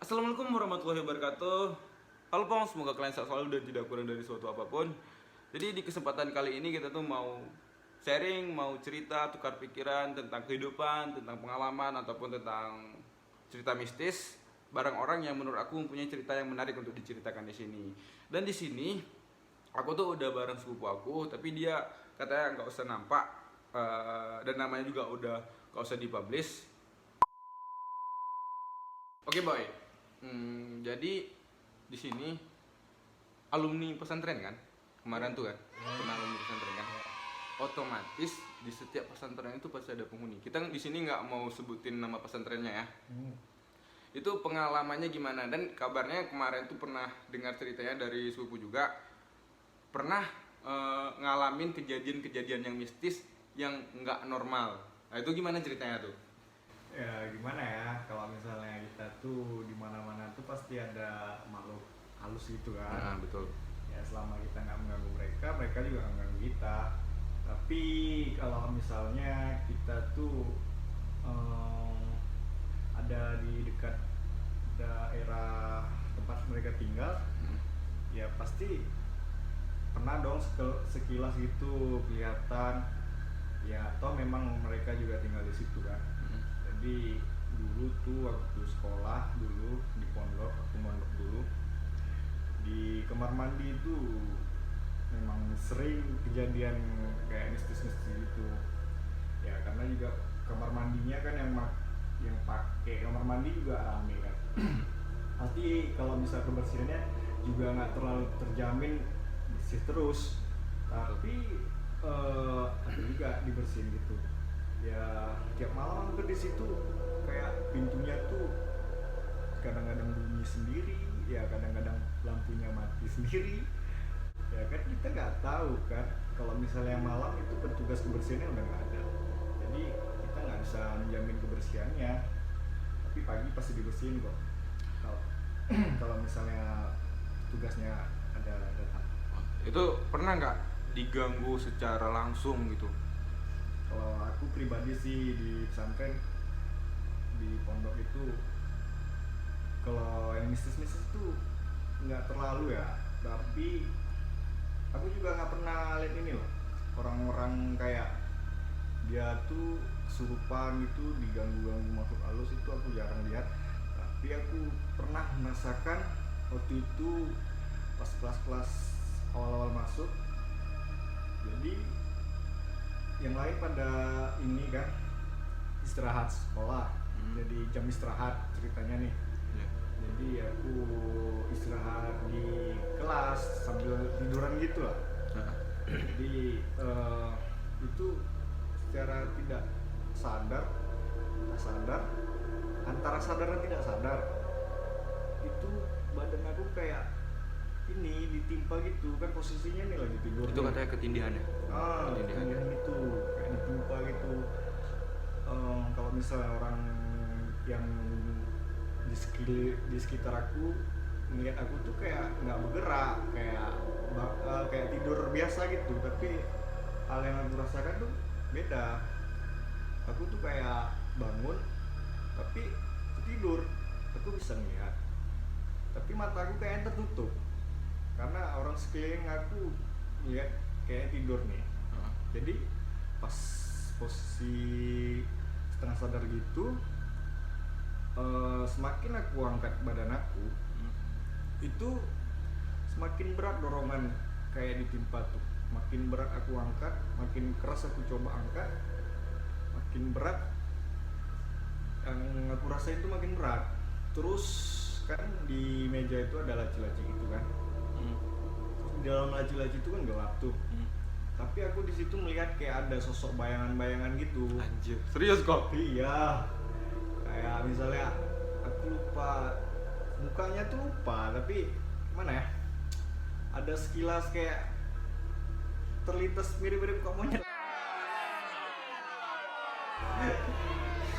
Assalamualaikum warahmatullahi wabarakatuh. Halo Pong, semoga kalian sehat selalu dan tidak kurang dari suatu apapun. Jadi di kesempatan kali ini kita tuh mau sharing, mau cerita, tukar pikiran tentang kehidupan, tentang pengalaman ataupun tentang cerita mistis barang orang yang menurut aku mempunyai cerita yang menarik untuk diceritakan di sini. Dan di sini aku tuh udah bareng sepupu aku, tapi dia katanya nggak usah nampak dan namanya juga udah nggak usah dipublish. Oke boy. Jadi di sini alumni pesantren kan kemarin tuh kan, pernah alumni pesantren kan. Otomatis di setiap pesantren itu pasti ada penghuni. Kita di sini nggak mau sebutin nama pesantrennya ya. Itu pengalamannya gimana, dan kabarnya kemarin tuh pernah dengar ceritanya dari sepupu juga pernah ngalamin kejadian-kejadian yang mistis yang nggak normal. Nah itu gimana ceritanya tuh? Ya gimana ya, kalau misalnya kita tuh di mana-mana tuh pasti ada makhluk halus gitu Nah, kan. betul. Ya selama kita nggak mengganggu mereka, mereka juga nggak mengganggu kita. Tapi kalau misalnya kita tuh ada di dekat daerah tempat mereka tinggal, ya pasti pernah dong sekilas gitu kelihatan. Ya atau memang mereka juga tinggal di situ kan. Jadi dulu tuh waktu sekolah dulu di pondok, waktu mondok dulu di kamar mandi itu memang sering kejadian kayak mistis-mistis gitu. Ya karena juga kamar mandinya kan yang pakai kamar mandi juga rame kan. Pasti kalau misal kebersihannya juga nggak terlalu terjamin bersih terus, tapi ada juga dibersihin gitu. Ya tiap malam hampir di situ kayak pintunya tuh kadang-kadang bunyi sendiri, ya kadang-kadang lampunya mati sendiri. Ya kan kita nggak tahu kan kalau misalnya malam itu petugas kebersihannya udah nggak ada, jadi kita nggak bisa menjamin kebersihannya. Tapi pagi pasti dibersihin kok kalau kalau misalnya tugasnya ada datang. Itu pernah nggak diganggu secara langsung gitu? Kalau aku pribadi sih di pesantren di pondok itu, kalau yang mistis-mistis itu nggak terlalu ya. Tapi aku juga nggak pernah lihat ini loh, orang-orang kayak dia tuh kesurupan gitu, diganggu-ganggu makhluk halus, itu aku jarang lihat. Tapi aku pernah merasakan waktu itu pas kelas-kelas awal-awal masuk. Jadi yang lain pada ini kan istirahat sekolah, jadi jam istirahat ceritanya nih. Jadi aku istirahat di kelas sambil tiduran gitu lah. Jadi itu secara tidak sadar, antara sadar dan tidak sadar, itu badan aku kayak ini ditimpa gitu kan, posisinya nih lagi tidur. Itu katanya ketindihan ya? Ketindihan itu kayak ditimpa gitu. Kalau misalnya orang yang di sekitar aku melihat aku tuh kayak nggak bergerak, kayak tidur biasa gitu, tapi hal yang aku rasakan tuh beda. Aku tuh kayak bangun tapi tidur, aku bisa melihat tapi mata aku kayak tertutup karena orang sekeliling aku lihat kayak tidur nih. Jadi pas posisi setengah sadar gitu, semakin aku angkat badan aku, itu semakin berat dorongan kayak ditimpa tuh. Makin berat aku angkat, makin keras aku coba angkat, makin berat. Yang aku rasain itu makin berat. Terus kan di meja itu ada laci-laci gitu kan. Terus di dalam laci-laci itu kan gelap tuh. Tapi aku di situ melihat kayak ada sosok bayangan-bayangan gitu. Anjir, serius kok? Iya. Kayak misalnya aku lupa mukanya tuh lupa, tapi gimana ya? Ada sekilas kayak terlintas mirip-mirip kok monyet.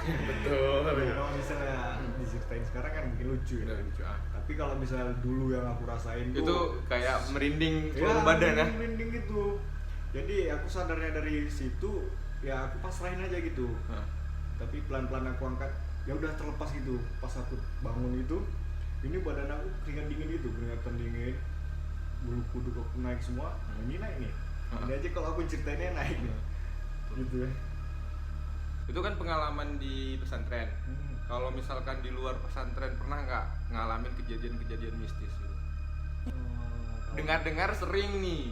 Betul. Kalau misalnya diceritain sekarang kan mungkin lucu ya. Lucu. Tapi kalau misalnya dulu yang aku rasain Itu tuh kayak merinding seluruh badan ya? merinding gitu. Jadi aku sadarnya dari situ, ya aku pasrahin aja gitu. Tapi pelan-pelan aku angkat, ya udah terlepas gitu. Pas aku bangun itu ini badan aku keringat dingin gitu, keringatan dingin, bulu kuduk aku naik semua. Nah, ini naik nih, ini aja kalau aku ceritainnya naik nih, gitu ya. Itu kan pengalaman di pesantren. Kalau misalkan di luar pesantren pernah nggak ngalamin kejadian-kejadian mistis gitu? Dengar-dengar sering nih,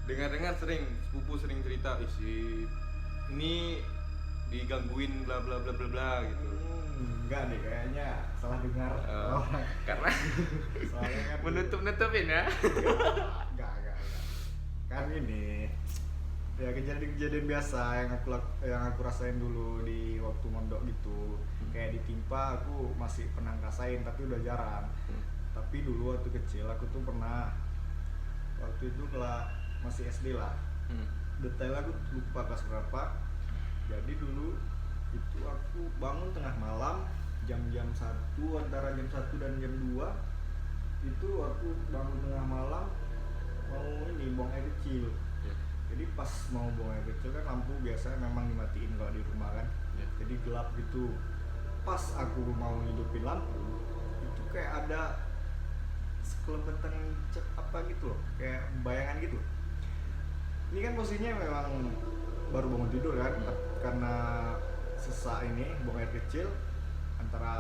dengar-dengar sering, sepupu sering cerita, isi ini digangguin bla bla bla bla bla gitu. Enggak deh, kayaknya salah dengar. Karena Soalnya kan menutup-nutupin ya. enggak. Kan ini ya kejadian-kejadian biasa yang aku rasain dulu di waktu mondok gitu. Kayak ditimpa aku masih pernah ngerasain tapi udah jarang. Tapi dulu waktu kecil aku tuh pernah, waktu itu masih SD lah. Detail aku lupa kelas berapa. Jadi dulu itu aku bangun tengah malam jam-jam 1, antara jam 1 dan jam 2 itu aku bangun tengah malam mau ini buang air kecil. Jadi pas mau buang air kecil kan lampu biasanya memang dimatiin kalau di rumah kan. Jadi gelap gitu. Pas aku mau hidupin lampu itu kayak ada sekelebetan apa gitu loh, kayak bayangan gitu. Ini kan posisinya memang baru bangun tidur kan, karena sesak ini buang air kecil, antara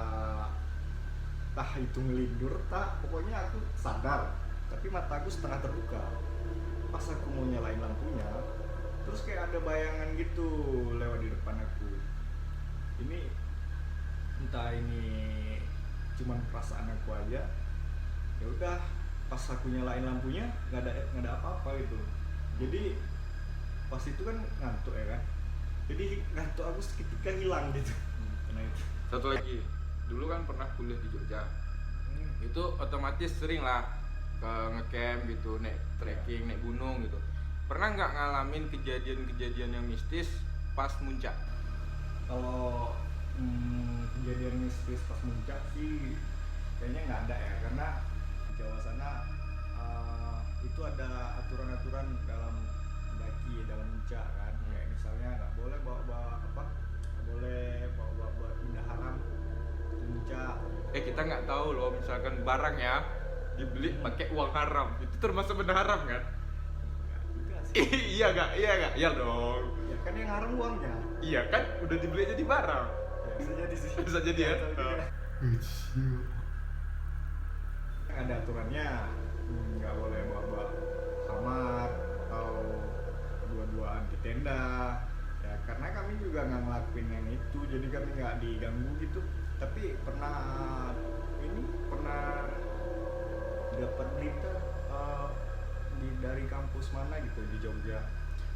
tah itu ngelindur pokoknya aku sadar tapi mataku setengah terbuka. Pas aku mau nyalain lampunya terus kayak ada bayangan gitu lewat di depan aku. Ini entah ini cuman perasaan aku aja, ya udah pas aku nyalain lampunya nggak ada apa-apa gitu. Jadi pas itu kan ngantuk ya kan, jadi ngantuk aku seketika hilang gitu. Karena itu Satu lagi, dulu kan pernah kuliah di Jogja. Itu otomatis sering lah ke ngecamp gitu, naik trekking, naik gunung gitu. Pernah nggak ngalamin kejadian-kejadian yang mistis pas muncak? kalau kejadian mistis pas muncak sih kayaknya nggak ada ya, karena di Jawa sana itu ada aturan-aturan dalam mendaki, dalam muncak kan. Kayak misalnya nggak boleh bawa apa, nggak boleh bawa benda haram ke muncak. Kita nggak tahu loh, misalkan barang ya dibeli pakai uang haram, itu termasuk benda haram kan? Enggak sih. Iya nggak? Iya dong. Ya kan yang haram uangnya. Iya kan, udah dibeli jadi barang. Ya, bisa jadi sih. Bisa jadi ya. Ada aturannya, nggak boleh bawa kamar atau dua-duaan di tenda ya, karena kami juga nggak ngelakuin yang itu, jadi kami nggak diganggu gitu. Tapi pernah dapat berita dari kampus mana gitu di Jogja.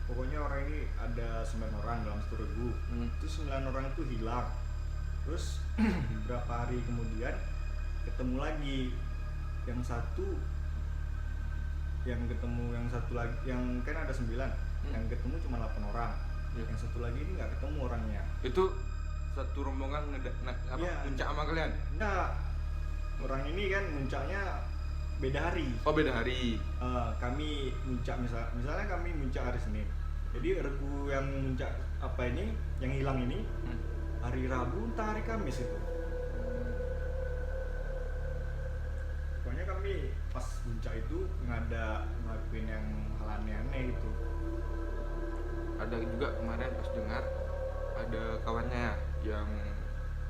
Pokoknya orang ini ada 9 orang dalam satu regu. Itu 9 orang itu hilang. Terus beberapa hari kemudian ketemu lagi. Yang satu lagi, yang kan ada 9, yang ketemu cuma 8 orang. Yang satu lagi ini nggak ketemu orangnya. Itu satu rombongan puncak sama kalian? Enggak, orang ini kan muncaknya beda hari. Oh, beda hari. Kami muncak misalnya kami muncak hari Senin. Jadi regu yang muncak apa ini, yang hilang ini hari Rabu entah hari Kamis itu. Pokoknya kami pas muncak itu nggak ada ngelakuin yang hal aneh-aneh gitu. Ada juga kemarin pas dengar ada kawannya yang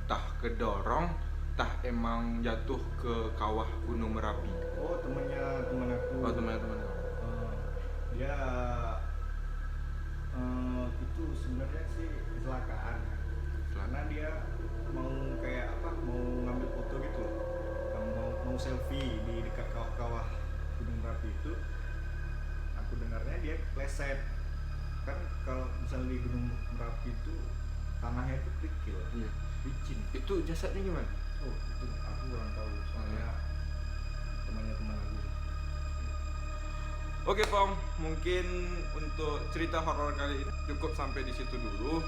tah kedorong, tah emang jatuh ke kawah Gunung Merapi. Oh, teman aku. Oh, teman-teman. Dia itu sebenarnya sih kecelakaan, karena dia mau kayak apa, mau ngambil foto gitu, mau selfie di dekat kawah Gunung Merapi itu. Aku dengarnya dia pleset kan. Kalau misalnya di Gunung Merapi itu tanahnya itu kerikil, licin. Itu jasadnya gimana? Oh, itu aku kurang tahu, soalnya teman aku. Oke Pom, mungkin untuk cerita horor kali ini cukup sampai di situ dulu.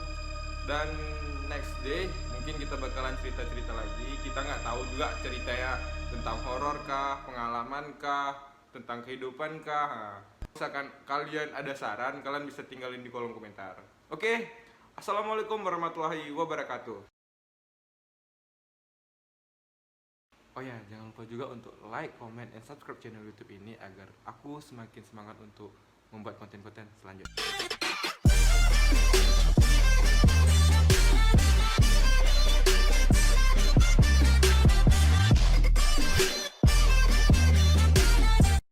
Dan next day mungkin kita bakalan cerita-cerita lagi. Kita nggak tahu juga ceritanya tentang horor kah, pengalaman kah, tentang kehidupan kah. Nah, misalkan kalian ada saran, kalian bisa tinggalin di kolom komentar. Oke, assalamualaikum warahmatullahi wabarakatuh. Oh ya, jangan lupa juga untuk like, comment, and subscribe channel YouTube ini agar aku semakin semangat untuk membuat konten-konten selanjutnya.